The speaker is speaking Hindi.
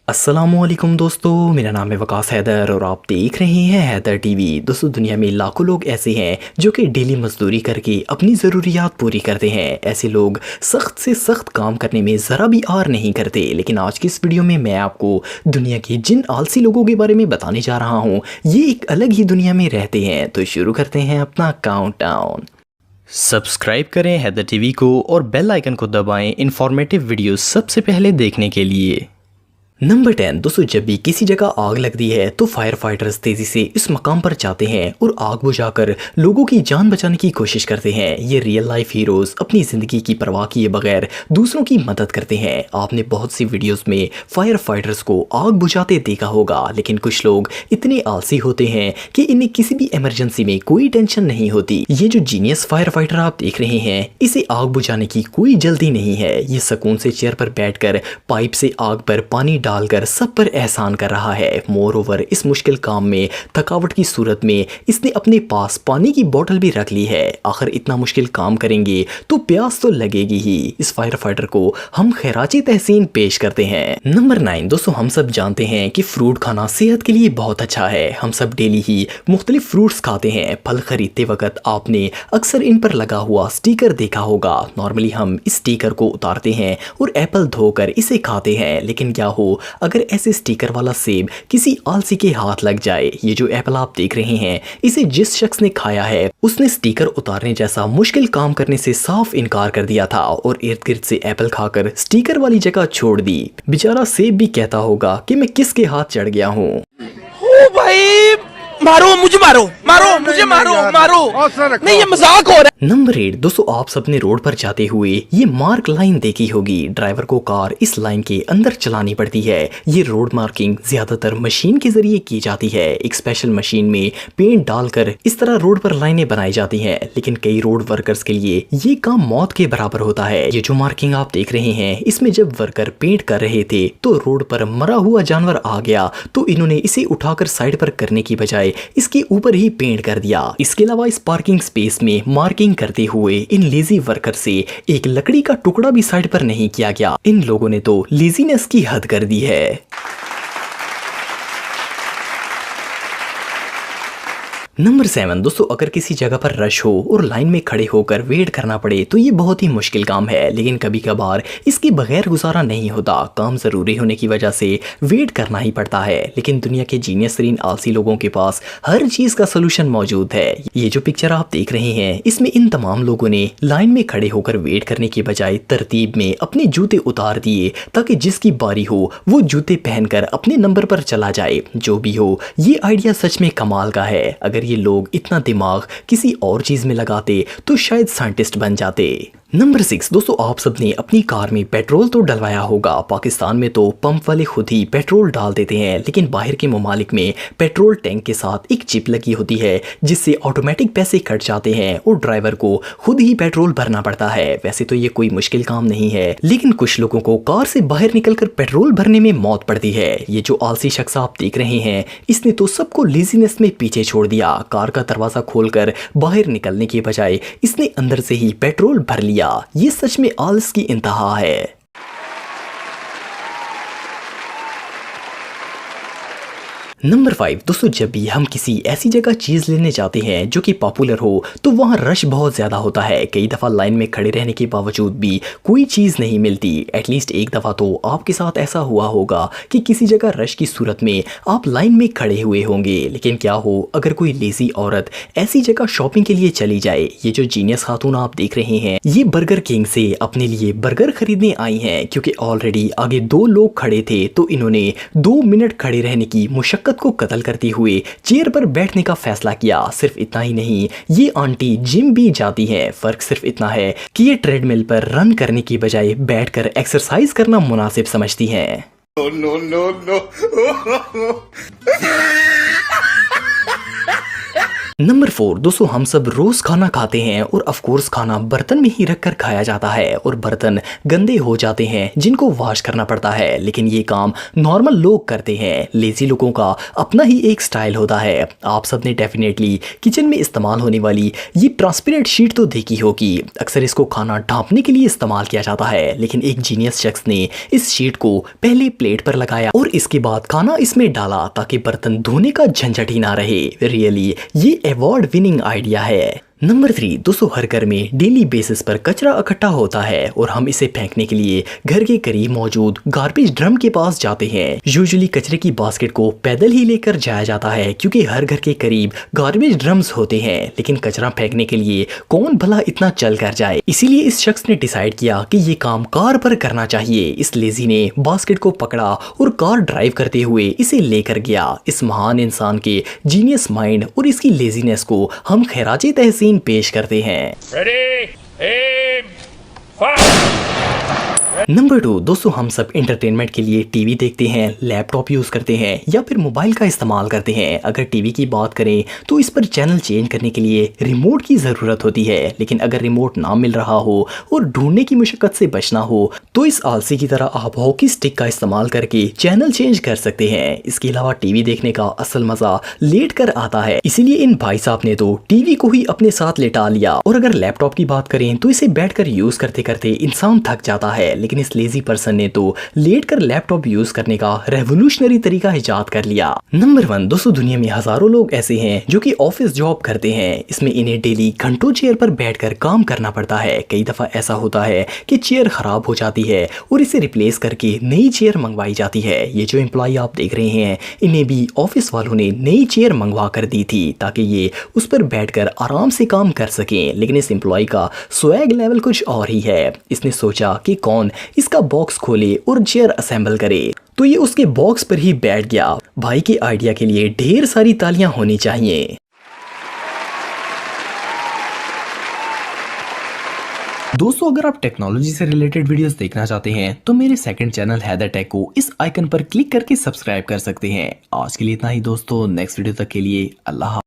अस्सलामुअलैकुम दोस्तों, मेरा नाम है वकास हैदर और आप देख रहे हैं हैदर टीवी। दोस्तों, दुनिया में लाखों लोग ऐसे हैं जो कि डेली मजदूरी करके अपनी ज़रूरियात पूरी करते हैं। ऐसे लोग सख्त से सख्त काम करने में ज़रा भी आर नहीं करते। लेकिन आज की इस वीडियो में मैं आपको दुनिया के जिन आलसी लोगों के बारे में बताने जा रहा हूँ, ये एक अलग ही दुनिया में रहते हैं। तो शुरू करते हैं अपना काउंटडाउन। सब्सक्राइब करें हैदर टीवी को और बेल आइकन को दबाएं इन्फॉर्मेटिव वीडियो सबसे पहले देखने के लिए। नंबर 10। दोस्तों, जब भी किसी जगह आग लगती है तो फायर फाइटर्स तेजी से इस मकाम पर जाते हैं और आग बुझाकर लोगों की जान बचाने की कोशिश करते हैं। ये रियल लाइफ हीरोज अपनी जिंदगी की परवाह किए बगैर दूसरों की मदद करते हैं। आपने बहुत सी वीडियोस में फायर फाइटर्स को आग बुझाते देखा होगा, लेकिन कुछ लोग इतने आलसी होते हैं कि इन्हें किसी भी इमरजेंसी में कोई टेंशन नहीं होती। ये जो जीनियस फायर फाइटर आप देख रहे हैं, इसे आग बुझाने की कोई जल्दी नहीं है। ये सुकून से चेयर पर बैठकर पाइप से आग पर पानी डालकर सब पर एहसान कर रहा है। मोर ओवर, इस मुश्किल काम में थकावट की सूरत में इसने अपने पास पानी की बोतल भी रख ली है। आखिर इतना मुश्किल काम करेंगे तो प्यास तो लगेगी ही। इस फायर फाइटर को हम खैराची तहसीन पेश करते हैं। नंबर 9। दोस्तों, हम सब जानते हैं कि फ्रूट खाना सेहत के लिए बहुत अच्छा है। हम सब डेली ही मुख्तलिफ फ्रूट्स खाते हैं। फल खरीदते वक्त आपने अक्सर इन पर लगा हुआ स्टिकर देखा होगा। नॉर्मली हम इस स्टिकर को उतारते हैं और एप्पल धोकर इसे खाते हैं। लेकिन क्या हो अगर ऐसे स्टिकर वाला सेब किसी आलसी के हाथ लग जाए? ये जो एप्पल आप देख रहे हैं, इसे जिस शख्स ने खाया है उसने स्टिकर उतारने जैसा मुश्किल काम करने से साफ इनकार कर दिया था और इर्द गिर्द से एप्पल खाकर स्टिकर वाली जगह छोड़ दी। बेचारा सेब भी कहता होगा कि मैं किसके हाथ चढ़ गया हूँ। ओ भाई, मारो मुझे, मारो मारो मुझे, मारो मारो, नहीं ये मजाक हो रहा है। नंबर 8। दोस्तों, आप सबने रोड पर जाते हुए ये मार्क लाइन देखी होगी। ड्राइवर को कार इस लाइन के अंदर चलानी पड़ती है। ये रोड मार्किंग ज्यादातर मशीन के जरिए की जाती है। एक स्पेशल मशीन में पेंट डालकर इस तरह रोड पर लाइनें बनाई जाती हैं। लेकिन कई रोड वर्कर्स के लिए ये काम मौत के बराबर होता है। ये जो मार्किंग आप देख रहे हैं, इसमें जब वर्कर पेंट कर रहे थे तो रोड पर मरा हुआ जानवर आ गया तो इन्होंने इसे उठाकर साइड पर करने की बजाय इसके ऊपर ही पेंट कर दिया। इसके अलावा इस पार्किंग स्पेस में मार्किंग करते हुए इन लेजी वर्कर से एक लकड़ी का टुकड़ा भी साइड पर नहीं किया गया। इन लोगों ने तो लेजीनेस की हद कर दी है। नंबर 7। दोस्तों, अगर किसी जगह पर रश हो और लाइन में खड़े होकर वेट करना पड़े तो ये बहुत ही मुश्किल काम है। लेकिन कभी कभार इसके बगैर गुजारा नहीं होता। काम जरूरी होने की वजह से वेट करना ही पड़ता है। लेकिन दुनिया के जीनियस तरीन आलसी लोगों के पास हर चीज का सोल्यूशन मौजूद है। ये जो पिक्चर आप देख रहे हैं, इसमें इन तमाम लोगों ने लाइन में खड़े होकर वेट करने की बजाय तरतीब में अपने जूते उतार दिए ताकि जिसकी बारी हो वो जूते पहनकर अपने नंबर पर चला जाए। जो भी हो, ये आइडिया सच में कमाल का है। अगर ये लोग इतना दिमाग किसी और चीज में लगाते तो शायद साइंटिस्ट बन जाते। नंबर 6। दोस्तों, आप सबने अपनी कार में पेट्रोल तो डलवाया होगा। पाकिस्तान में तो पंप वाले खुद ही पेट्रोल डाल देते हैं, लेकिन बाहर के ममालिक में पेट्रोल टैंक के साथ एक चिप लगी होती है जिससे ऑटोमेटिक पैसे कट जाते हैं और ड्राइवर को खुद ही पेट्रोल भरना पड़ता है। वैसे तो ये कोई मुश्किल काम नहीं है, लेकिन कुछ लोगों को कार से बाहर निकलकर पेट्रोल भरने में मौत पड़ती है। ये जो आलसी शख्स आप देख रहे हैं, इसने तो सबको लेजीनेस में पीछे छोड़ दिया। कार का दरवाजा खोलकर बाहर निकलने के बजाय इसने अंदर से ही पेट्रोल भर लिया। ये सच में आलस की इंतहा है। नंबर 5। दोस्तों, जब भी हम किसी ऐसी जगह चीज लेने जाते हैं जो कि पॉपुलर हो तो वहां रश बहुत ज्यादा होता है। कई दफा लाइन में खड़े रहने के बावजूद भी कोई चीज नहीं मिलती। एटलीस्ट एक दफा तो आपके साथ ऐसा हुआ होगा कि किसी जगह रश की सूरत में आप लाइन में खड़े हुए होंगे। लेकिन क्या हो अगर कोई लेजी औरत ऐसी जगह शॉपिंग के लिए चली जाए? ये जो जीनियस खातून आप देख रहे हैं, ये बर्गर किंग से अपने लिए बर्गर खरीदने आई हैं। क्योंकि ऑलरेडी आगे 2 लोग खड़े थे तो इन्होंने 2 मिनट खड़े रहने की मुशक्कत को कत्ल करते हुए चेयर पर बैठने का फैसला किया। सिर्फ इतना ही नहीं, ये आंटी जिम भी जाती हैं। फर्क सिर्फ इतना है कि ये ट्रेडमिल पर रन करने की बजाय बैठकर एक्सरसाइज करना मुनासिब समझती हैं। नो नो नो नंबर 4 दोस्तों, हम सब रोज खाना खाते हैं और ऑफ कोर्स खाना बर्तन में ही रखकर खाया जाता है और बर्तन गंदे हो जाते हैं जिनको वॉश करना पड़ता है। लेकिन ये काम नॉर्मल लोग करते हैं। लेजी लोगों का अपना ही एक स्टाइल होता है। आप सब ने डेफिनेटली किचन में इस्तेमाल होने वाली ये ट्रांसपेरेंट शीट तो देखी होगी। अक्सर इसको खाना ढांपने के लिए इस्तेमाल किया जाता है, लेकिन एक जीनियस शख्स ने इस शीट को पहले प्लेट पर लगाया और इसके बाद खाना इसमें डाला ताकि बर्तन धोने का झंझट ही ना रहे। रियली ये अवार्ड विनिंग आइडिया है। नंबर 3 दोस्तों, हर घर में डेली बेसिस पर कचरा इकट्ठा होता है और हम इसे फेंकने के लिए घर के करीब मौजूद गार्बेज ड्रम के पास जाते हैं। यूजुअली कचरे की बास्केट को पैदल ही लेकर जाया जाता है क्योंकि हर घर के करीब गार्बेज ड्रम्स होते हैं, लेकिन कचरा फेंकने के लिए कौन भला इतना चल कर जाए। इसीलिए इस शख्स ने डिसाइड किया कि ये काम कार पर करना चाहिए। इस लेजी ने बास्केट को पकड़ा और कार ड्राइव करते हुए इसे लेकर गया। इस महान इंसान के जीनियस माइंड और इसकी लेजीनेस को हम खैराजे तहसीन पेश करते हैं। Ready, aim, fire! नंबर 2 दोस्तों, हम सब एंटरटेनमेंट के लिए टीवी देखते हैं, लैपटॉप यूज करते हैं या फिर मोबाइल का इस्तेमाल करते हैं। अगर टीवी की बात करें तो इस पर चैनल चेंज करने के लिए रिमोट की जरूरत होती है, लेकिन अगर रिमोट ना मिल रहा हो और ढूंढने की मुशक्कत से बचना हो तो इस आलसी की तरह आप हॉकी स्टिक का इस्तेमाल करके चैनल चेंज कर सकते हैं। इसके अलावा टीवी देखने का असल मजा लेट कर आता है, इसीलिए इन भाई साहब ने तो टीवी को ही अपने साथ लेटा लिया। और अगर लैपटॉप की बात करें तो इसे बैठकर यूज करते करते इंसान थक जाता है, लेकिन इस लेजी पर्सन ने तो लेटकर लैपटॉप यूज करने का रेवोल्यूशनरी तरीका इजाद कर लिया। नंबर 1 दोस्तों, दुनिया में हजारों लोग ऐसे हैं जो कि ऑफिस जॉब करते हैं। इसमें इन्हें डेली घंटों चेयर पर बैठकर काम करना पड़ता है। कई दफा ऐसा होता है कि चेयर खराब हो जाती है और इसे रिप्लेस करके नई चेयर मंगवाई जाती है। ये जो एम्प्लॉय आप देख रहे हैं, इन्हें भी ऑफिस वालों ने नई चेयर मंगवा कर दी थी ताकि ये उस पर बैठकर आराम से काम कर सकें। लेकिन इस एम्प्लॉय का स्वैग लेवल कुछ और ही है। इसने सोचा कि कौन इसका बॉक्स खोले और चेयर असेंबल करे, तो ये उसके बॉक्स पर ही बैठ गया। भाई के आइडिया के लिए ढेर सारी तालियां होनी चाहिए। दोस्तों, अगर आप टेक्नोलॉजी से रिलेटेड वीडियोस देखना चाहते हैं तो मेरे सेकंड चैनल हैदर टेक को इस आइकन पर क्लिक करके सब्सक्राइब कर सकते हैं। आज के लिए इतना ही दोस्तों, नेक्स्ट वीडियो तक के लिए अल्लाह।